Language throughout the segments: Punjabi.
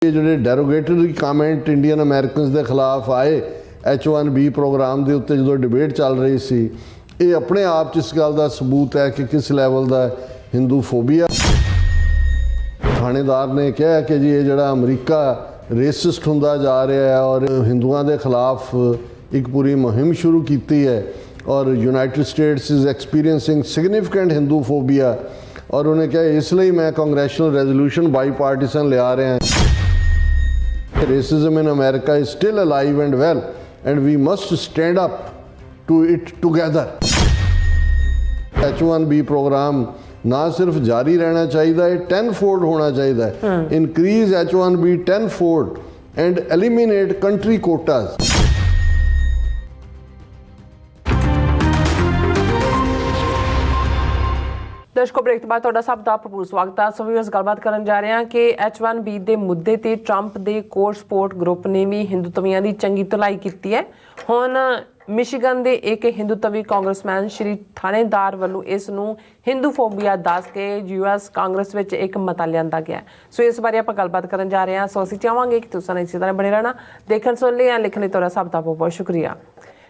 ਇਹ ਜਿਹੜੇ ਡੈਰੋਗੇਟਰੀ ਕਮੈਂਟ ਇੰਡੀਅਨ ਅਮਰੀਕਨਸ ਦੇ ਖਿਲਾਫ ਆਏ H1B ਪ੍ਰੋਗਰਾਮ ਦੇ ਉੱਤੇ ਜਦੋਂ ਡਿਬੇਟ ਚੱਲ ਰਹੀ ਸੀ, ਇਹ ਆਪਣੇ ਆਪ 'ਚ ਇਸ ਗੱਲ ਦਾ ਸਬੂਤ ਹੈ ਕਿ ਕਿਸ ਲੈਵਲ ਦਾ ਹਿੰਦੂ ਫੋਬੀਆ। ਥਾਣੇਦਾਰ ਨੇ ਕਿਹਾ ਕਿ ਜੀ ਇਹ ਜਿਹੜਾ ਅਮਰੀਕਾ ਰੇਸਿਸਟ ਹੁੰਦਾ ਜਾ ਰਿਹਾ ਹੈ ਔਰ ਹਿੰਦੂਆਂ ਦੇ ਖਿਲਾਫ ਇੱਕ ਪੂਰੀ ਮੁਹਿੰਮ ਸ਼ੁਰੂ ਕੀਤੀ ਹੈ ਔਰ United States is experiencing significant Hindu phobia. ਔਰ ਉਹਨੇ ਕਿਹਾ ਇਸ ਲਈ ਮੈਂ ਕਾਂਗਰੈਸ਼ਨਲ ਰੈਜ਼ੋਲੂਸ਼ਨ ਬਾਈਪਾਰਟੀਸਨ ਲਿਆ ਰਿਹਾ। Racism in America is still alive and well, and we must stand up to it together. H1B program ना सिर्फ जारी रहना चाहिए, 10-fold होना चाहिए। Increase H1B 10-fold and eliminate country quotas. ਦਰਸ਼ਕੋ, ਬ੍ਰੇਕ ਤੋਂ ਬਾਅਦ ਤੁਹਾਡਾ ਸਭ ਦਾ ਭਰਪੂਰ ਸਵਾਗਤ ਹੈ। ਸੋ ਵੀ ਅਸੀਂ ਗੱਲਬਾਤ ਕਰਨ ਜਾ ਰਹੇ ਹਾਂ ਕਿ H1B ਦੇ ਮੁੱਦੇ ਤੇ ਟਰੰਪ ਦੇ ਕੋਰ ਸਪੋਰਟ ਗਰੁੱਪ ਨੇ ਵੀ ਹਿੰਦੂਤਵੀਆਂ ਦੀ ਚੰਗੀ ਧੁਲਾਈ ਕੀਤੀ ਹੈ। ਹੁਣ ਮਿਸ਼ੀਗਨ ਦੇ ਇੱਕ ਹਿੰਦੂਤਵੀ ਕਾਂਗਰਸਮੈਨ ਸ਼੍ਰੀ ਥਾਣੇਦਾਰ ਵੱਲੋਂ ਇਸ ਨੂੰ ਹਿੰਦੂ ਫੋਬੀਆ ਦੱਸ ਕੇ US ਕਾਂਗਰਸ ਵਿੱਚ ਇੱਕ ਮਤਾ ਲਿਆਂਦਾ ਗਿਆ। ਸੋ ਇਸ ਬਾਰੇ ਆਪਾਂ ਗੱਲਬਾਤ ਕਰਨ ਜਾ ਰਹੇ ਹਾਂ। ਸੋ ਅਸੀਂ ਚਾਹਾਂਗੇ ਕਿ ਤੁਸੀਂ ਇਸੇ ਤਰ੍ਹਾਂ ਬਣੇ ਰਹਿਣਾ। ਦੇਖਣ ਸੁਣ ਲਈ ਜਾਂ ਲਿਖਣ ਲਈ ਤੁਹਾਡਾ ਸਭ ਦਾ ਬਹੁਤ ਬਹੁਤ ਸ਼ੁਕਰੀਆ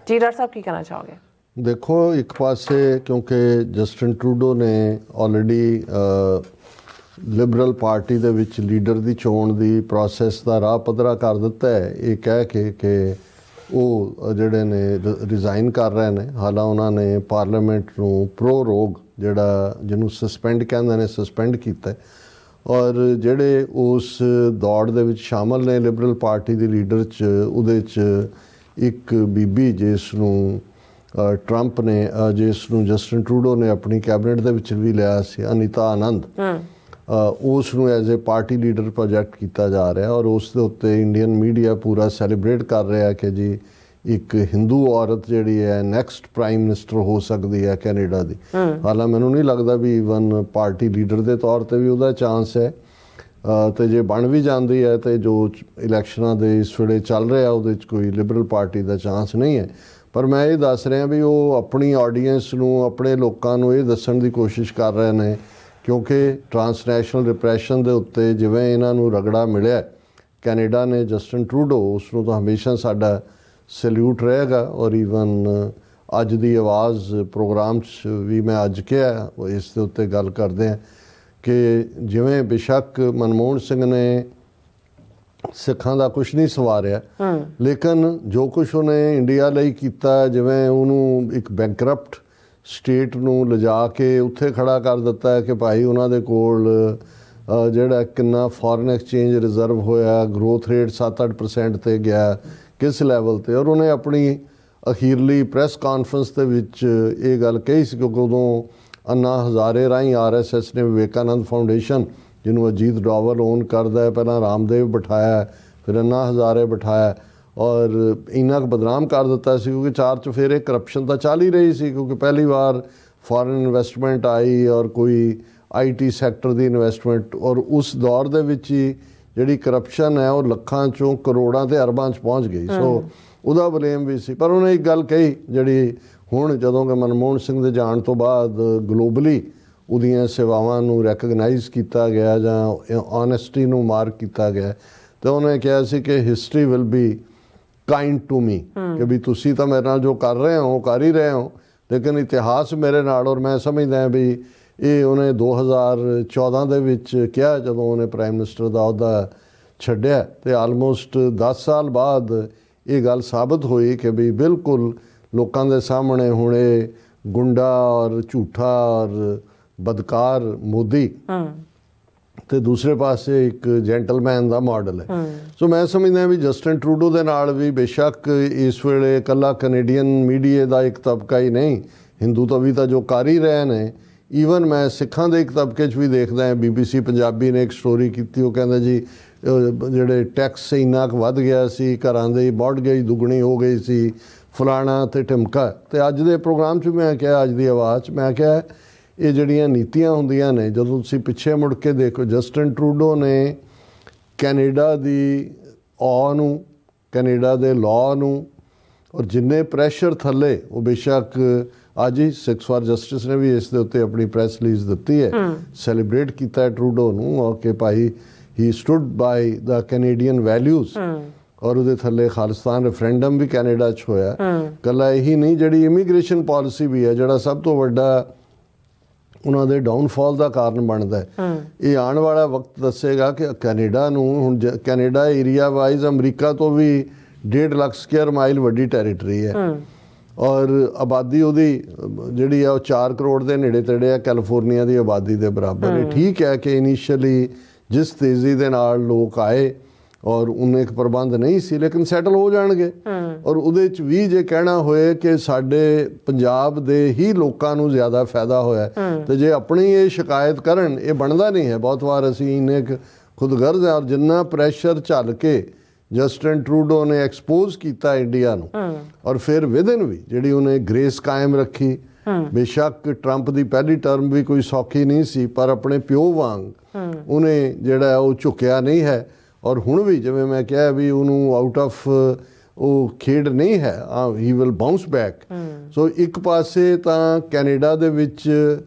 ਜੀ। ਡਾਕਟਰ ਸਾਹਿਬ, ਕੀ ਕਹਿਣਾ ਚਾਹੋਗੇ? देखो, एक पासे क्योंकि जस्टिन ट्रूडो ने ऑलरेडी लिबरल पार्टी दे विच लीडर दी चोण दी प्रोसैस दा राह पद्धरा कर दिता है, ये कह के कि वो जिहड़े ने रिज़ाइन कर रहे हैं। हालां उन्होंने पार्लीमेंट नूं प्रो रोग जिहड़ा जिन्हों सस्पेंड कहंदे ने सस्पेंड कीता है और जिहड़े उस दौड़ दे विच शामिल ने लिबरल पार्टी दी लीडर च उहदे च एक बीबी जिस नूं ट्रंप ने जिस नूं जस्टिन ट्रूडो ने अपनी कैबिनेट दे विच भी लिया सी, अनीता आनंद, उस नूं as a party leader project किया जा रहा है और उस दे उत्ते इंडियन मीडिया पूरा सैलीब्रेट कर रहा है कि जी एक हिंदू औरत जिहड़ी है नैक्सट प्राइम मिनिस्टर हो सकती है कैनेडा की। हालां मैनूं नहीं लगता भी ईवन पार्टी लीडर के तौर पर भी उहदा चांस है, तो जे बन भी जाती है तो जो इलैक्शनां दे इस वेले चल रहा उहदे च कोई लिबरल पार्टी का चांस नहीं है। पर मैं ये दस रहा भी वो अपनी ऑडियंस नूं अपने लोगों नूं ये दस्सण दी कोशिश कर रहे हैं क्योंकि ट्रांसनैशनल रिप्रैशन दे उत्ते जिवें इन्हां नूं रगड़ा मिलिया कैनेडा ने जस्टिन ट्रूडो, उसनूं तो हमेशा साडा सैल्यूट रहेगा। और ईवन अज दी आवाज़ प्रोग्राम च भी मैं अज कहा इस दे उत्ते गल करदे हैं कि जिवें बेशक मनमोहन सिंह ने सिखां दा कुछ नहीं सवारिया, लेकिन जो कुछ उन्हें इंडिया लई कीता, जिवें उन्होंने एक बैंकरप्ट स्टेट नूं लिजा के उत्थे खड़ा कर दिता है कि भाई उन्हां दे कोल जिहड़ा किन्ना फॉरेन एक्सचेंज रिजर्व होया, ग्रोथ रेट 7-8% ते गया किस लैवल ते। और उन्हें अपनी अखीरली प्रैस कॉन्फ्रेंस दे विच ये गल कही सी क्योंकि उदों अन्ना हज़ारे राहीं RSS ने विवेकानंद फाउंडेशन जिन्हों अजीत डोवल ओन करता है, पहला रामदेव बिठाया, फिर अन्ना हज़ारे बिठाया और इन्ना बदनाम कर दिता सी क्योंकि 4 चफेरे करप्शन तो चल ही रही सी क्योंकि पहली बार फॉरेन इन्वेस्टमेंट आई और कोई IT सैक्टर की इन्वेस्टमेंट और उस दौर दे विच ही जिहड़ी करप्शन है वो लखां चों करोड़ां ते अरबां च पहुँच गई। सो उहदा ब्लेम भी सी। पर उन्हें एक गल कही जिहड़ी हुण जदों कि मनमोहन सिंह दे जाण तो बाद ग्लोबली उहदियां सेवावां नूं रैकगनाइज़ किया गया जां ऑनेस्टी नूं मार्क किया गया, तो उन्हें कहा सी कि history will be kind to me कि भी तुसी तो मेरे नाल जो कर रहे हो कर ही रहे हो, लेकिन इतिहास मेरे नाल। और मैं समझदा भी ये उन्हें 2014 दे विच कहा जदों उन्हें प्राइम मिनिस्टर दा अहुदा छड्डिया, तो आलमोस्ट 10 साल बाद ये गल साबित हुई कि भी बिल्कुल लोकां दे सामने हुण ये गुंडा और झूठा और बदकार मोदी ते दूसरे पासे एक जेंटलमैन का मॉडल है। सो मैं समझदा भी जस्टिन ट्रूडो दे नाल भी बेशक इस वेले कला कनेडियन मीडिया का एक तबका ही नहीं, हिंदू तो भी जो कर ही रहे हैं। ईवन मैं सिखां दे एक तबके च भी देखदा है, BBC पंजाबी ने एक स्टोरी की, वो कहंदा जी जिहड़े टैक्स इन्ना क वध गया सी, घरां दी मॉर्टगेज दुगनी हो गई सी, फलाना ते टिमका। ते अज दे प्रोग्राम च मैं कहा, अज दी आवाज़ मैं कहा ये ਜਿਹੜੀਆਂ ਨੀਤੀਆਂ ਹੁੰਦੀਆਂ ਨੇ ਜਦੋਂ ਤੁਸੀਂ ਪਿੱਛੇ ਮੁੜ ਕੇ ਦੇਖੋ, ਜਸਟਿਨ ਟਰੂਡੋ ਨੇ ਕੈਨੇਡਾ ਦੀ ਔ ਨੂੰ, ਕੈਨੇਡਾ ਦੇ ਲਾਅ ਨੂੰ ਔਰ ਜਿੰਨੇ ਪ੍ਰੈਸ਼ਰ ਥੱਲੇ ਉਹ ਬੇਸ਼ੱਕ ਅੱਜ ਹੀ 6 ਫਾਰ ਜਸਟਿਸ ने भी इस दे उत्ते अपनी प्रैस रिलीज़ दी है, सैलीब्रेट किया ट्रूडो नूं कि भाई ਹੀ ਸਟੂਡ ਬਾਈ ਦਾ ਕੈਨੇਡੀਅਨ ਵੈਲਿਊਜ਼ ਔਰ ਉਹਦੇ ਥੱਲੇ ਖਾਲਿਸਤਾਨ ਰੈਫਰੈਂਡਮ ਵੀ ਕੈਨੇਡਾ 'ਚ ਹੋਇਆ। ਕੱਲਾ ਇਹੀ ਨਹੀਂ, ਜਿਹੜੀ ਇਮੀਗ੍ਰੇਸ਼ਨ ਪਾਲਿਸੀ ਵੀ ਹੈ ਜਿਹੜਾ ਸਭ ਤੋਂ ਵੱਡਾ ਉਹਨਾਂ ਦੇ ਡਾਊਨਫਾਲ ਦਾ ਕਾਰਨ ਬਣਦਾ ਹੈ। ਇਹ ਆਉਣ ਵਾਲਾ ਵਕਤ ਦੱਸੇਗਾ ਕਿ ਕੈਨੇਡਾ ਨੂੰ ਹੁਣ ਕੈਨੇਡਾ ਏਰੀਆ ਵਾਈਜ਼ ਅਮਰੀਕਾ ਤੋਂ ਵੀ 1.5 ਲੱਖ ਸਕੁਅਰ ਮਾਈਲ ਵੱਡੀ ਟੈਰੀਟਰੀ ਹੈ ਔਰ ਆਬਾਦੀ ਉਹਦੀ ਜਿਹੜੀ ਆ ਉਹ 4 ਕਰੋੜ ਦੇ ਨੇੜੇ ਤੇੜੇ ਆ, ਕੈਲੀਫੋਰਨੀਆ ਦੀ ਆਬਾਦੀ ਦੇ ਬਰਾਬਰ ਹੈ। ਠੀਕ ਹੈ ਕਿ ਇਨੀਸ਼ੀਅਲੀ ਜਿਸ ਤੇਜ਼ੀ ਦੇ ਨਾਲ ਲੋਕ ਆਏ ਔਰ ਉਹਨੇ ਇੱਕ ਪ੍ਰਬੰਧ ਨਹੀਂ ਸੀ, ਲੇਕਿਨ ਸੈਟਲ ਹੋ ਜਾਣਗੇ। ਔਰ ਉਹਦੇ 'ਚ ਵੀ ਜੇ ਕਹਿਣਾ ਹੋਏ ਕਿ ਸਾਡੇ ਪੰਜਾਬ ਦੇ ਹੀ ਲੋਕਾਂ ਨੂੰ ਜ਼ਿਆਦਾ ਫਾਇਦਾ ਹੋਇਆ ਤੇ ਜੇ ਆਪਣੀ ਇਹ ਸ਼ਿਕਾਇਤ ਕਰਨ, ਇਹ ਬਣਦਾ ਨਹੀਂ ਹੈ। ਬਹੁਤ ਵਾਰ ਅਸੀਂ ਇੰਨੇ ਖੁਦਗਰਜ਼ ਹਾਂ ਔਰ ਜਿੰਨਾ ਪ੍ਰੈਸ਼ਰ ਝੱਲ ਕੇ ਜਸਟਿਨ ਟਰੂਡੋ ਨੇ ਐਕਸਪੋਜ਼ ਕੀਤਾ ਇੰਡੀਆ ਨੂੰ ਔਰ ਫਿਰ ਵਿਦਨ ਵੀ ਜਿਹੜੀ ਉਹਨੇ ਗ੍ਰੇਸ ਕਾਇਮ ਰੱਖੀ। ਬੇਸ਼ੱਕ ਟਰੰਪ ਦੀ ਪਹਿਲੀ ਟਰਮ ਵੀ ਕੋਈ ਸੌਖੀ ਨਹੀਂ ਸੀ, ਪਰ ਆਪਣੇ ਪਿਓ ਵਾਂਗ ਉਹਨੇ ਜਿਹੜਾ ਉਹ ਝੁਕਿਆ ਨਹੀਂ ਹੈ। ਔਰ ਹੁਣ ਵੀ ਜਿਵੇਂ ਮੈਂ ਕਿਹਾ ਵੀ ਉਹਨੂੰ ਆਊਟ ਆਫ ਉਹ ਖੇਡ ਨਹੀਂ ਹੈ, ਹੀ ਵਿਲ ਬਾਉਂਸ ਬੈਕ। ਸੋ ਇੱਕ ਪਾਸੇ ਤਾਂ ਕੈਨੇਡਾ ਦੇ ਵਿੱਚ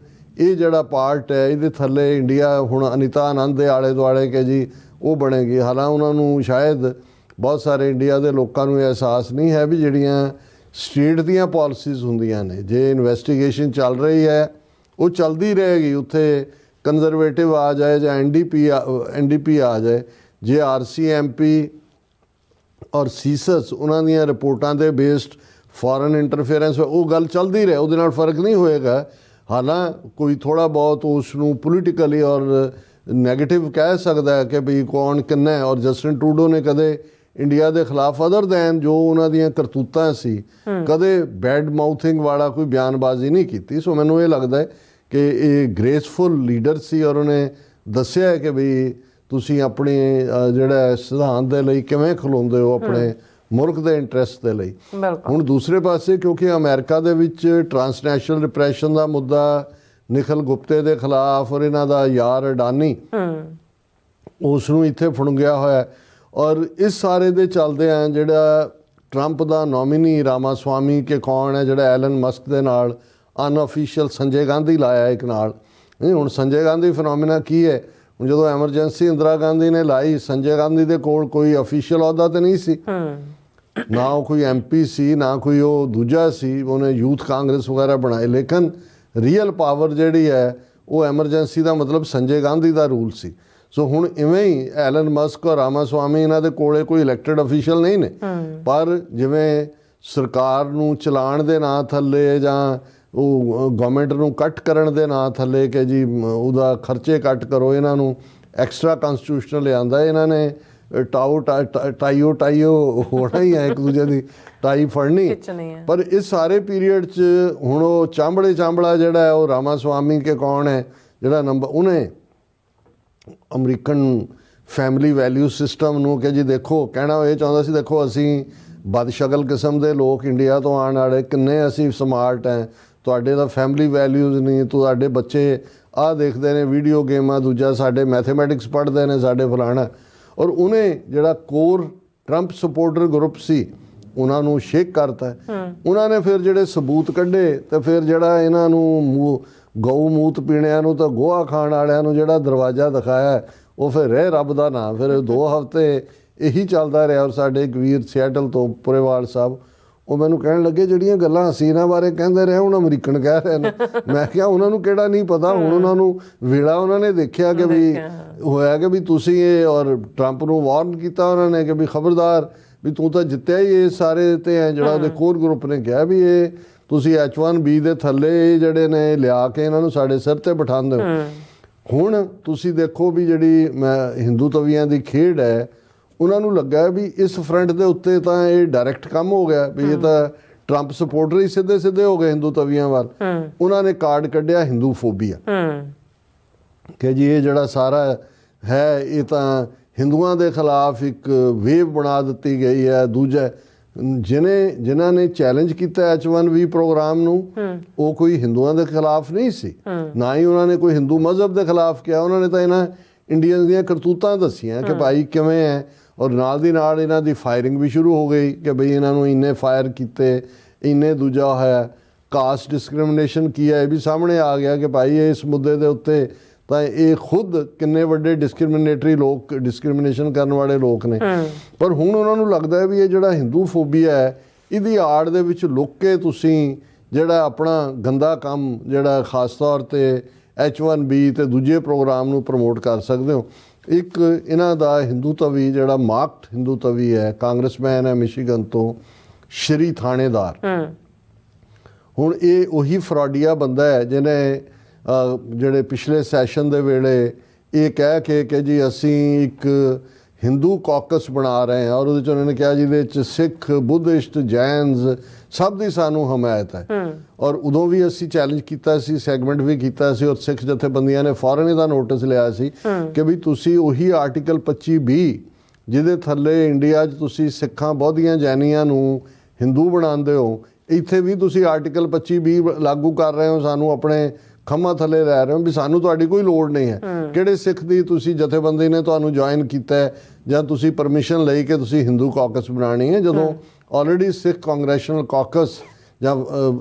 ਇਹ ਜਿਹੜਾ ਪਾਰਟ ਹੈ ਇਹਦੇ ਥੱਲੇ ਇੰਡੀਆ ਹੁਣ ਅਨੀਤਾ ਆਨੰਦ ਦੇ ਆਲੇ ਦੁਆਲੇ ਕਿ ਜੀ ਉਹ ਬਣੇਗੀ। ਹਾਲਾਂ ਉਹਨਾਂ ਨੂੰ ਸ਼ਾਇਦ ਬਹੁਤ ਸਾਰੇ ਇੰਡੀਆ ਦੇ ਲੋਕਾਂ ਨੂੰ ਇਹ ਅਹਿਸਾਸ ਨਹੀਂ ਹੈ ਵੀ ਜਿਹੜੀਆਂ ਸਟੇਟ ਦੀਆਂ ਪਾਲਿਸੀਜ਼ ਹੁੰਦੀਆਂ ਨੇ, ਜੇ ਇਨਵੈਸਟੀਗੇਸ਼ਨ ਚੱਲ ਰਹੀ ਹੈ ਉਹ ਚੱਲਦੀ ਰਹੇਗੀ। ਉੱਥੇ ਕੰਜ਼ਰਵੇਟਿਵ ਆ ਜਾਏ ਜਾਂ NDP ਆ ਜਾਏ, ਜੇ RCMP ਔਰ ਸੀਸਸ ਉਹਨਾਂ ਦੀਆਂ ਰਿਪੋਰਟਾਂ ਦੇ ਬੇਸਡ ਫੋਰਨ ਇੰਟਰਫੇਰੈਂਸ ਉਹ ਗੱਲ ਚੱਲਦੀ ਰਹੇ, ਉਹਦੇ ਨਾਲ ਫਰਕ ਨਹੀਂ ਹੋਏਗਾ। ਹਾਲਾਂ ਕੋਈ ਥੋੜ੍ਹਾ ਬਹੁਤ ਉਸ ਨੂੰ ਪੋਲੀਟੀਕਲੀ ਔਰ ਨੈਗੇਟਿਵ ਕਹਿ ਸਕਦਾ ਹੈ ਕਿ ਵੀ ਕੌਣ ਕਿੰਨਾ ਹੈ। ਔਰ ਜਸਟਿਨ ਟਰੂਡੋ ਨੇ ਕਦੇ ਇੰਡੀਆ ਦੇ ਖਿਲਾਫ ਅਦਰ ਦੈਨ ਜੋ ਉਹਨਾਂ ਦੀਆਂ ਕਰਤੂਤਾਂ ਸੀ ਕਦੇ ਬੈਡ ਮਾਊਥਿੰਗ ਵਾਲਾ ਕੋਈ ਬਿਆਨਬਾਜ਼ੀ ਨਹੀਂ ਕੀਤੀ। ਸੋ ਮੈਨੂੰ ਇਹ ਲੱਗਦਾ ਹੈ ਕਿ ਇਹ ਗ੍ਰੇਸਫੁਲ ਲੀਡਰ ਸੀ ਔਰ ਉਹਨੇ ਦੱਸਿਆ ਹੈ ਕਿ ਵੀ ਤੁਸੀਂ ਆਪਣੇ ਜਿਹੜਾ ਸਿਧਾਂਤ ਦੇ ਲਈ ਕਿਵੇਂ ਖਲੋਂਦੇ ਹੋ, ਆਪਣੇ ਮੁਲਕ ਦੇ ਇੰਟਰਸਟ ਦੇ ਲਈ। ਹੁਣ ਦੂਸਰੇ ਪਾਸੇ ਕਿਉਂਕਿ ਅਮਰੀਕਾ ਦੇ ਵਿੱਚ ਟਰਾਂਸਨੈਸ਼ਨਲ ਰਿਪਰੈਸ਼ਨ ਦਾ ਮੁੱਦਾ ਨਿਖਿਲ ਗੁਪਤੇ ਦੇ ਖਿਲਾਫ ਔਰ ਇਹਨਾਂ ਦਾ ਯਾਰ ਅਡਾਨੀ ਉਸ ਨੂੰ ਇੱਥੇ ਫੜੂੰਗਿਆ ਹੋਇਆ ਔਰ ਇਸ ਸਾਰੇ ਦੇ ਚੱਲਦਿਆਂ ਜਿਹੜਾ ਟਰੰਪ ਦਾ ਨੋਮੀਨੀ ਰਾਮਾਸਵਾਮੀ ਕਿ ਕੌਣ ਹੈ ਜਿਹੜਾ ਐਲਨ ਮਸਕ ਦੇ ਨਾਲ ਅਨਅਫੀਸ਼ੀਅਲ ਸੰਜੇ ਗਾਂਧੀ ਲਾਇਆ ਇੱਕ ਨਾਲ। ਹੁਣ ਸੰਜੇ ਗਾਂਧੀ ਫਿਨੋਮੀਨਾ ਕੀ ਹੈ? ਹੁਣ ਜਦੋਂ ਐਮਰਜੈਂਸੀ ਇੰਦਰਾ ਗਾਂਧੀ ਨੇ ਲਾਈ, ਸੰਜੇ ਗਾਂਧੀ ਦੇ ਕੋਲ ਕੋਈ ਅਫੀਸ਼ੀਅਲ ਅਹੁਦਾ ਤਾਂ ਨਹੀਂ ਸੀ, ਨਾ ਉਹ ਕੋਈ MP ਸੀ, ਨਾ ਕੋਈ ਉਹ ਦੂਜਾ ਸੀ, ਉਹਨੇ ਯੂਥ ਕਾਂਗਰਸ ਵਗੈਰਾ ਬਣਾਏ, ਲੇਕਿਨ ਰੀਅਲ ਪਾਵਰ ਜਿਹੜੀ ਹੈ ਉਹ ਐਮਰਜੈਂਸੀ ਦਾ ਮਤਲਬ ਸੰਜੇ ਗਾਂਧੀ ਦਾ ਰੂਲ ਸੀ। ਸੋ ਹੁਣ ਇਵੇਂ ਹੀ ਐਲਨ ਮਸਕ ਔਰ ਰਾਮਾਸਵਾਮੀ ਇਹਨਾਂ ਦੇ ਕੋਲੇ ਕੋਈ ਇਲੈਕਟਡ ਅਫੀਸ਼ੀਅਲ ਨਹੀਂ ਨੇ, ਪਰ ਜਿਵੇਂ ਸਰਕਾਰ ਨੂੰ ਚਲਾਉਣ ਦੇ ਨਾਂ ਥੱਲੇ ਜਾਂ ਉਹ ਗਵਰਨਮੈਂਟ ਨੂੰ ਕੱਟ ਕਰਨ ਦੇ ਨਾਂ ਥੱਲੇ ਕਿ ਜੀ ਉਹਦਾ ਖਰਚੇ ਕੱਟ ਕਰੋ, ਇਹਨਾਂ ਨੂੰ ਐਕਸਟਰਾ ਕਨਸਟੀਟਿਊਸ਼ਨਲ ਲਿਆਂਦਾ, ਇਹਨਾਂ ਨੇ ਟਾਈਓ ਹੋਣਾ ਹੀ ਹੈ, ਇੱਕ ਦੂਜੇ ਦੀ ਟਾਈ ਫੜਨੀ। ਪਰ ਇਸ ਸਾਰੇ ਪੀਰੀਅਡ 'ਚ ਹੁਣ ਉਹ ਚਾਂਬੜਾ ਜਿਹੜਾ ਹੈ ਉਹ ਰਾਮਾਸਵਾਮੀ ਕੇ ਕੌਣ ਹੈ ਜਿਹੜਾ ਉਹਨੇ ਅਮਰੀਕਨ ਫੈਮਿਲੀ ਵੈਲਿਊ ਸਿਸਟਮ ਨੂੰ ਕਿ ਜੀ ਦੇਖੋ, ਕਹਿਣਾ ਉਹ ਇਹ ਚਾਹੁੰਦਾ ਸੀ ਦੇਖੋ ਅਸੀਂ ਬਦਸ਼ਕਲ ਕਿਸਮ ਦੇ ਲੋਕ ਇੰਡੀਆ ਤੋਂ ਆਉਣ ਵਾਲੇ ਕਿੰਨੇ ਅਸੀਂ ਸਮਾਰਟ ਹੈ, ਤੁਹਾਡੇ ਤਾਂ ਫੈਮਿਲੀ ਵੈਲਿਊਜ਼ ਨਹੀਂ, ਤੁਹਾਡੇ ਬੱਚੇ ਆਹ ਦੇਖਦੇ ਨੇ ਵੀਡੀਓ ਗੇਮਾਂ, ਦੂਜਾ ਸਾਡੇ ਮੈਥਮੈਟਿਕਸ ਪੜ੍ਹਦੇ ਨੇ, ਸਾਡੇ ਫਲਾਣਾ। ਔਰ ਉਹਨੇ ਜਿਹੜਾ ਕੋਰ ਟਰੰਪ ਸਪੋਰਟਰ ਗਰੁੱਪ ਸੀ ਉਹਨਾਂ ਨੂੰ ਸ਼ੇਕ ਕਰਤਾ। ਉਹਨਾਂ ਨੇ ਫਿਰ ਜਿਹੜੇ ਸਬੂਤ ਕੱਢੇ ਤੇ ਫਿਰ ਜਿਹੜਾ ਇਹਨਾਂ ਨੂੰ ਗਊ ਮੂਤ ਪੀਣਿਆਂ ਨੂੰ ਤਾਂ ਗੋਹਾ ਖਾਣ ਵਾਲਿਆਂ ਨੂੰ ਜਿਹੜਾ ਦਰਵਾਜ਼ਾ ਦਿਖਾਇਆ ਉਹ ਫਿਰ ਰਹਿ ਰੱਬ ਦਾ ਨਾਂ। ਫਿਰ 2 ਹਫ਼ਤੇ ਇਹੀ ਚੱਲਦਾ ਰਿਹਾ। ਔਰ ਸਾਡੇ ਇੱਕ ਵੀਰ ਸਿਆਟਲ ਤੋਂ ਪੁਰੇਵਾਲ ਸਾਹਿਬ ਉਹ ਮੈਨੂੰ ਕਹਿਣ ਲੱਗੇ ਜਿਹੜੀਆਂ ਗੱਲਾਂ ਅਸੀਂ ਇਹਨਾਂ ਬਾਰੇ ਕਹਿੰਦੇ ਰਹੇ ਹੁਣ ਅਮਰੀਕਨ ਕਹਿ ਰਹੇ ਨੇ। ਮੈਂ ਕਿਹਾ ਉਹਨਾਂ ਨੂੰ ਕਿਹੜਾ ਨਹੀਂ ਪਤਾ, ਹੁਣ ਉਹਨਾਂ ਨੂੰ ਵੇਲਾ ਉਹਨਾਂ ਨੇ ਦੇਖਿਆ ਕਿ ਵੀ ਹੋਇਆ ਕਿ ਵੀ ਤੁਸੀਂ ਇਹ ਔਰ ਟਰੰਪ ਨੂੰ ਵਾਰਨ ਕੀਤਾ ਉਹਨਾਂ ਨੇ ਕਿ ਵੀ ਖਬਰਦਾਰ ਵੀ ਤੂੰ ਤਾਂ ਜਿੱਤਿਆ ਹੀ ਇਹ ਸਾਰੇ ਤੇ ਹੈ। ਜਿਹੜਾ ਉਹਦੇ ਕੋਰ ਗਰੁੱਪ ਨੇ ਕਿਹਾ ਵੀ ਇਹ ਤੁਸੀਂ H1B ਦੇ ਥੱਲੇ ਜਿਹੜੇ ਨੇ ਲਿਆ ਕੇ ਇਹਨਾਂ ਨੂੰ ਸਾਡੇ ਸਿਰ ਤੇ ਬਿਠਾਉਂਦੇ ਹੋ। ਹੁਣ ਤੁਸੀਂ ਦੇਖੋ ਵੀ ਜਿਹੜੀ ਮੈਂ ਹਿੰਦੂ ਤਵੀਆਂ ਦੀ ਖੇਡ ਹੈ ਉਹਨਾਂ ਨੂੰ ਲੱਗਾ ਵੀ ਇਸ ਫਰੰਟ ਦੇ ਉੱਤੇ ਤਾਂ ਇਹ ਡਾਇਰੈਕਟ ਕੰਮ ਹੋ ਗਿਆ ਵੀ ਇਹ ਤਾਂ ਟਰੰਪ ਸਪੋਰਟਰ ਹੀ ਸਿੱਧੇ ਹੋ ਗਏ ਹਿੰਦੂ ਤਵੀਆਂ ਵੱਲ। ਉਹਨਾਂ ਨੇ ਕਾਰਡ ਕੱਢਿਆ ਹਿੰਦੂ ਫੋਬੀਆ ਕਿ ਜੀ ਇਹ ਜਿਹੜਾ ਸਾਰਾ ਹੈ ਇਹ ਤਾਂ ਹਿੰਦੂਆਂ ਦੇ ਖਿਲਾਫ ਇੱਕ ਵੇਵ ਬਣਾ ਦਿੱਤੀ ਗਈ ਹੈ। ਦੂਜਾ ਜਿਨ੍ਹਾਂ ਨੇ ਚੈਲੰਜ ਕੀਤਾ H1B ਪ੍ਰੋਗਰਾਮ ਨੂੰ ਉਹ ਕੋਈ ਹਿੰਦੂਆਂ ਦੇ ਖਿਲਾਫ ਨਹੀਂ ਸੀ, ਨਾ ਹੀ ਉਹਨਾਂ ਨੇ ਕੋਈ ਹਿੰਦੂ ਮਜ਼ਹਬ ਦੇ ਖਿਲਾਫ ਕਿਹਾ। ਉਹਨਾਂ ਨੇ ਤਾਂ ਇਹਨਾਂ ਇੰਡੀਅਨ ਦੀਆਂ ਕਰਤੂਤਾਂ ਦੱਸੀਆਂ ਕਿ ਭਾਈ ਕਿਵੇਂ ਹੈ। ਔਰ ਨਾਲ ਦੀ ਨਾਲ ਇਹਨਾਂ ਦੀ ਫਾਇਰਿੰਗ ਵੀ ਸ਼ੁਰੂ ਹੋ ਗਈ ਕਿ ਬਈ ਇਹਨਾਂ ਨੂੰ ਇੰਨੇ ਫਾਇਰ ਕੀਤੇ, ਇੰਨੇ ਦੂਜਾ ਹੋਇਆ। ਕਾਸਟ ਡਿਸਕ੍ਰਿਮੀਨੇਸ਼ਨ ਕੀ ਹੈ ਇਹ ਵੀ ਸਾਹਮਣੇ ਆ ਗਿਆ ਕਿ ਭਾਈ ਇਸ ਮੁੱਦੇ ਦੇ ਉੱਤੇ ਤਾਂ ਇਹ ਖੁਦ ਕਿੰਨੇ ਵੱਡੇ ਡਿਸਕ੍ਰਿਮੀਨੇਸ਼ਨ ਕਰਨ ਵਾਲੇ ਲੋਕ ਨੇ। ਪਰ ਹੁਣ ਉਹਨਾਂ ਨੂੰ ਲੱਗਦਾ ਹੈ ਵੀ ਇਹ ਜਿਹੜਾ ਹਿੰਦੂ ਫੋਬੀਆ ਹੈ, ਇਹਦੀ ਆੜ ਦੇ ਵਿੱਚ ਲੁੱਕ ਕੇ ਤੁਸੀਂ ਜਿਹੜਾ ਆਪਣਾ ਗੰਦਾ ਕੰਮ ਜਿਹੜਾ ਖਾਸ ਤੌਰ ਤੇ H1B ਤੇ ਦੂਜੇ ਪ੍ਰੋਗਰਾਮ ਨੂੰ ਪ੍ਰਮੋਟ ਕਰ ਸਕਦੇ ਹੋ। ਇੱਕ ਇਹਨਾਂ ਦਾ ਹਿੰਦੂਤਵੀ ਜਿਹੜਾ ਮਾਰਕਡ ਹਿੰਦੂਤਵੀ ਹੈ, ਕਾਂਗਰਸਮੈਨ ਹੈ ਮਿਸ਼ੀਗਨ ਤੋਂ, ਸ਼੍ਰੀ ਥਾਣੇਦਾਰ। ਹੁਣ ਇਹ ਉਹੀ ਫਰਾਡੀਆ ਬੰਦਾ ਹੈ ਜਿਹਨੇ ਜਿਹੜੇ ਪਿਛਲੇ ਸੈਸ਼ਨ ਦੇ ਵੇਲੇ ਇਹ ਕਹਿ ਕੇ ਕਿ ਜੀ ਅਸੀਂ ਇੱਕ ਹਿੰਦੂ ਕਾਕਸ ਬਣਾ ਰਹੇ ਹਾਂ, ਔਰ ਉਹਦੇ 'ਚ ਉਹਨਾਂ ਨੇ ਕਿਹਾ ਜਿਹਦੇ 'ਚ ਸਿੱਖ, ਬੁੱਧਿਸਟ, ਜੈਨਸ ਸਭ ਦੀ ਸਾਨੂੰ ਹਮਾਇਤ ਹੈ। ਔਰ ਉਦੋਂ ਵੀ ਅਸੀਂ ਚੈਲੰਜ ਕੀਤਾ ਸੀ, ਸੈਗਮੈਂਟ ਵੀ ਕੀਤਾ ਸੀ, ਔਰ ਸਿੱਖ ਜਥੇਬੰਦੀਆਂ ਨੇ ਫੌਰਨ ਇਹਦਾ ਨੋਟਿਸ ਲਿਆ ਸੀ ਕਿ ਵੀ ਤੁਸੀਂ ਉਹੀ ਆਰਟੀਕਲ 25B ਜਿਹਦੇ ਥੱਲੇ ਇੰਡੀਆ 'ਚ ਤੁਸੀਂ ਸਿੱਖਾਂ, ਬੌਧੀਆਂ, ਜੈਨੀਆਂ ਨੂੰ ਹਿੰਦੂ ਬਣਾਉਂਦੇ ਹੋ, ਇੱਥੇ ਵੀ ਤੁਸੀਂ ਆਰਟੀਕਲ 25B ਲਾਗੂ ਕਰ ਰਹੇ ਹੋ, ਸਾਨੂੰ ਆਪਣੇ ਖੰਮਾਂ ਥੱਲੇ ਲੈ ਰਹੇ ਹੋ ਵੀ ਸਾਨੂੰ ਤੁਹਾਡੀ ਕੋਈ ਲੋੜ ਨਹੀਂ ਹੈ। ਕਿਹੜੇ ਸਿੱਖ ਦੀ ਤੁਸੀਂ ਜਥੇਬੰਦੀ ਨੇ ਤੁਹਾਨੂੰ ਜੁਆਇਨ ਕੀਤਾ ਹੈ ਜਾਂ ਤੁਸੀਂ ਪਰਮਿਸ਼ਨ ਲਈ ਕਿ ਤੁਸੀਂ ਹਿੰਦੂ ਕਾਕਸ ਬਣਾਉਣੀ ਹੈ, ਜਦੋਂ ਆਲਰੇਡੀ ਸਿੱਖ ਕਾਂਗਰੈਸ਼ਨਲ ਕਾਕਸ ਜਾਂ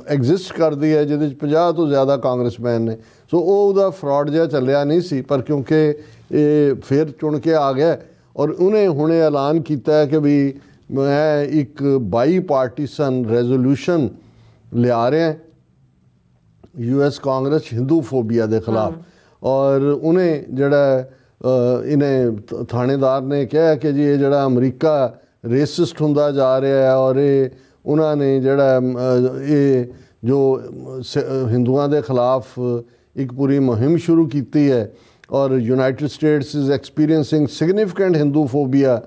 ਐਗਜ਼ਿਸਟ ਕਰਦੀ ਹੈ ਜਿਹਦੇ 'ਚ 50 ਤੋਂ ਜ਼ਿਆਦਾ ਕਾਂਗਰਸਮੈਨ ਨੇ। ਸੋ ਉਹ ਉਹਦਾ ਫਰਾਡ ਜਿਹਾ ਚੱਲਿਆ ਨਹੀਂ ਸੀ, ਪਰ ਕਿਉਂਕਿ ਇਹ ਫਿਰ ਚੁਣ ਕੇ ਆ ਗਿਆ ਔਰ ਉਹਨੇ ਹੁਣ ਇਹ ਐਲਾਨ ਕੀਤਾ ਹੈ ਕਿ ਵੀ ਮੈਂ ਇੱਕ ਬਾਈ ਪਾਰਟੀਸਨ ਰੈਜ਼ੋਲੂਸ਼ਨ ਲਿਆ ਰਿਹਾ US ਕਾਂਗਰਸ ਹਿੰਦੂ ਫੋਬੀਆ ਦੇ ਖਿਲਾਫ। ਔਰ ਉਹਨੇ ਜਿਹੜਾ ਇਹਨੇ ਥਾਣੇਦਾਰ ਨੇ ਕਿਹਾ ਕਿ ਜੀ ਇਹ ਜਿਹੜਾ ਅਮਰੀਕਾ ਰੇਸਿਸਟ ਹੁੰਦਾ ਜਾ ਰਿਹਾ ਹੈ ਔਰ ਇਹ ਉਹਨਾਂ ਨੇ ਜਿਹੜਾ ਇਹ ਜੋ ਹਿੰਦੂਆਂ ਦੇ ਖਿਲਾਫ ਇੱਕ ਪੂਰੀ ਮੁਹਿੰਮ ਸ਼ੁਰੂ ਕੀਤੀ ਹੈ ਔਰ United States is experiencing significant Hindu phobia.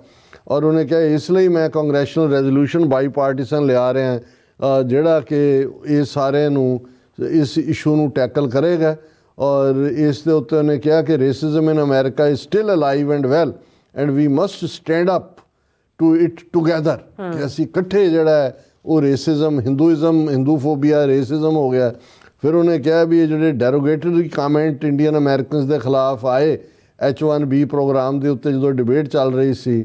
ਔਰ ਉਹਨੇ ਕਿਹਾ ਇਸ ਲਈ ਮੈਂ ਕਾਂਗਰੈਸ਼ਨਲ ਰੈਜ਼ੋਲੂਸ਼ਨ ਬਾਈ ਪਾਰਟੀਸਨ ਲਿਆ ਰਿਹਾ ਜਿਹੜਾ ਕਿ ਇਹ ਸਾਰੇ ਨੂੰ ਇਸ ਇਸ਼ੂ ਨੂੰ ਟੈਕਲ ਕਰੇਗਾ। ਔਰ ਇਸ ਦੇ ਉੱਤੇ ਉਹਨੇ ਕਿਹਾ ਕਿ racism in America is still alive and well and we must stand up to it together, ਕਿ ਅਸੀਂ ਇਕੱਠੇ ਜਿਹੜਾ ਹੈ ਉਹ ਰੇਸਿਜ਼ਮ, ਹਿੰਦੂ ਫੋਬੀਆ ਰੇਸਿਜ਼ਮ ਹੋ ਗਿਆ। ਫਿਰ ਉਹਨੇ ਕਿਹਾ ਵੀ ਇਹ ਜਿਹੜੇ ਡੈਰੋਗੇਟਰੀ ਕਮੈਂਟ ਇੰਡੀਅਨ ਅਮਰੀਕਨਸ ਦੇ ਖਿਲਾਫ ਆਏ H1B ਪ੍ਰੋਗਰਾਮ ਦੇ ਉੱਤੇ ਜਦੋਂ ਡਿਬੇਟ ਚੱਲ ਰਹੀ ਸੀ,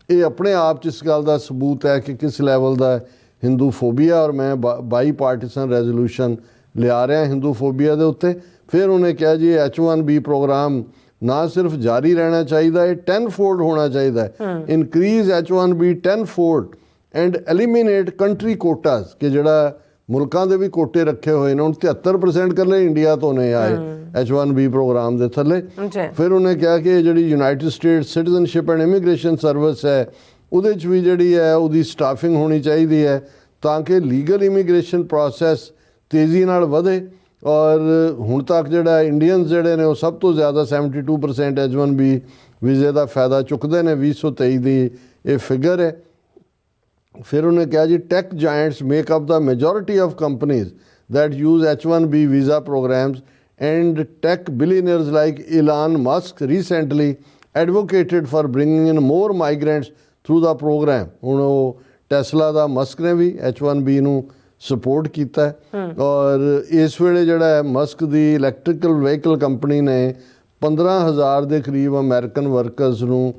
ਇਹ ਆਪਣੇ ਆਪ 'ਚ ਇਸ ਗੱਲ ਦਾ ਸਬੂਤ ਹੈ ਕਿ ਕਿਸ ਲੈਵਲ ਦਾ ਹਿੰਦੂ ਫੋਬੀਆ। ਔਰ ਮੈਂ ਬਾਈ ਪਾਰਟੀਸਨ ਰੈਜ਼ੋਲੂਸ਼ਨ ਲਿਆ ਰਿਹਾ ਹਿੰਦੂ ਫੋਬੀਆ ਦੇ ਉੱਤੇ। ਫਿਰ ਉਹਨੇ ਕਿਹਾ ਜੀ H1B ਪ੍ਰੋਗਰਾਮ ਨਾ ਸਿਰਫ ਜਾਰੀ ਰਹਿਣਾ ਚਾਹੀਦਾ, ਇਹ 10-fold ਹੋਣਾ ਚਾਹੀਦਾ ਹੈ। Increase H1B 10-fold and eliminate country quotas, ਕਿ ਜਿਹੜਾ ਮੁਲਕਾਂ ਦੇ ਵੀ ਕੋਟੇ ਰੱਖੇ ਹੋਏ ਨੇ, ਹੁਣ 73% ਇਕੱਲੇ ਇੰਡੀਆ ਤੋਂ ਨੇ ਆਏ H1B ਪ੍ਰੋਗਰਾਮ ਦੇ ਥੱਲੇ। ਫਿਰ ਉਹਨੇ ਕਿਹਾ ਕਿ ਜਿਹੜੀ United States citizenship and immigration service ਹੈ ਉਹਦੇ 'ਚ ਵੀ ਜਿਹੜੀ ਹੈ ਉਹਦੀ ਸਟਾਫਿੰਗ ਹੋਣੀ ਚਾਹੀਦੀ ਹੈ ਤਾਂ ਕਿ ਲੀਗਲ ਇਮੀਗ੍ਰੇਸ਼ਨ ਪ੍ਰੋਸੈਸ ਤੇਜ਼ੀ ਨਾਲ ਵਧੇ। ਔਰ ਹੁਣ ਤੱਕ ਜਿਹੜਾ ਇੰਡੀਅਨਸ ਜਿਹੜੇ ਨੇ ਉਹ ਸਭ ਤੋਂ ਜ਼ਿਆਦਾ 72% H1B ਵੀਜ਼ੇ ਦਾ ਫਾਇਦਾ ਚੁੱਕਦੇ ਨੇ, 2023 ਦੀ ਇਹ ਫਿਗਰ ਹੈ। ਫਿਰ ਉਹਨੇ ਕਿਹਾ ਜੀ tech giants make up the majority of companies that use H1B visa programs, and tech billionaires like Elon Musk recently advocated for bringing in more migrants through the program. ਹੁਣ ਉਹ ਟੈਸਲਾ ਦਾ ਮਸਕ ਨੇ ਵੀ H1B ਨੂੰ ਸਪੋਰਟ ਕੀਤਾ ਹੈ। ਔਰ ਇਸ ਵੇਲੇ ਜਿਹੜਾ ਹੈ ਮਸਕ ਦੀ ਇਲੈਕਟ੍ਰੀਕਲ ਵਹੀਕਲ ਕੰਪਨੀ ਨੇ 15,000 ਦੇ ਕਰੀਬ ਅਮਰੀਕਨ ਵਰਕਰਸ ਨੂੰ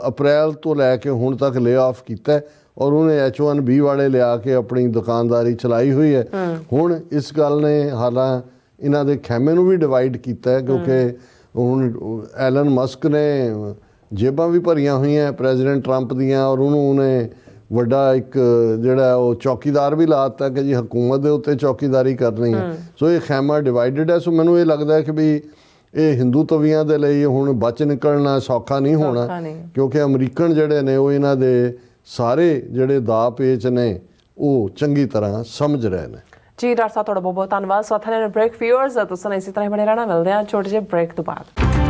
ਅਪ੍ਰੈਲ ਤੋਂ ਲੈ ਕੇ ਹੁਣ ਤੱਕ ਲੇ ਆਫ ਕੀਤਾ ਹੈ ਔਰ ਉਹਨੇ H1B ਵਾਲੇ ਲਿਆ ਕੇ ਆਪਣੀ ਦੁਕਾਨਦਾਰੀ ਚਲਾਈ ਹੋਈ ਹੈ। ਹੁਣ ਇਸ ਗੱਲ ਨੇ ਹਾਲਾਂ ਇਹਨਾਂ ਦੇ ਖੈਮੇ ਨੂੰ ਵੀ ਡਿਵਾਈਡ ਕੀਤਾ ਹੈ ਕਿਉਂਕਿ ਹੁਣ ਐਲਨ ਮਸਕ ਨੇ ਜੇਬਾਂ ਵੀ ਭਰੀਆਂ ਹੋਈਆਂ ਪ੍ਰੈਜ਼ੀਡੈਂਟ ਟਰੰਪ ਦੀਆਂ ਔਰ ਉਹਨੇ ਵੱਡਾ ਇੱਕ ਜਿਹੜਾ ਉਹ ਚੌਕੀਦਾਰ ਵੀ ਲਾ ਦਿੱਤਾ ਕਿ ਜੀ ਹਕੂਮਤ ਦੇ ਉੱਤੇ ਚੌਕੀਦਾਰੀ ਕਰਨੀ ਹੈ। ਸੋ ਇਹ ਖੈਮਾ ਡਿਵਾਈਡਡ ਹੈ। ਸੋ ਮੈਨੂੰ ਇਹ ਲੱਗਦਾ ਹੈ ਕਿ ਵੀ ਇਹ ਹਿੰਦੂ ਤਵੀਆਂ ਦੇ ਲਈ ਹੁਣ ਬਚ ਨਿਕਲਣਾ ਸੌਖਾ ਨਹੀਂ ਹੋਣਾ ਕਿਉਂਕਿ ਅਮਰੀਕਨ ਜਿਹੜੇ ਨੇ ਉਹ ਇਹਨਾਂ ਦੇ ਸਾਰੇ ਜਿਹੜੇ ਦਾਅ ਪੇਚ ਨੇ ਉਹ ਚੰਗੀ ਤਰ੍ਹਾਂ ਸਮਝ ਰਹੇ ਨੇ। ਜੀ ਡਾਕਟਰ ਸਾਹਿਬ ਤੁਹਾਡਾ ਬਹੁਤ ਬਹੁਤ ਧੰਨਵਾਦ। ਸੋ ਥੈਨੇ ਬ੍ਰੇਕ ਵਿਊਅਰਸ ਤੁਸੀਂ ਇਸੇ ਤਰ੍ਹਾਂ ਬਣੇ ਰਹਿਣਾ। ਮਿਲਦੇ ਹਾਂ ਛੋਟੇ ਜਿਹੇ ਬ੍ਰੇਕ ਤੋਂ ਬਾਅਦ।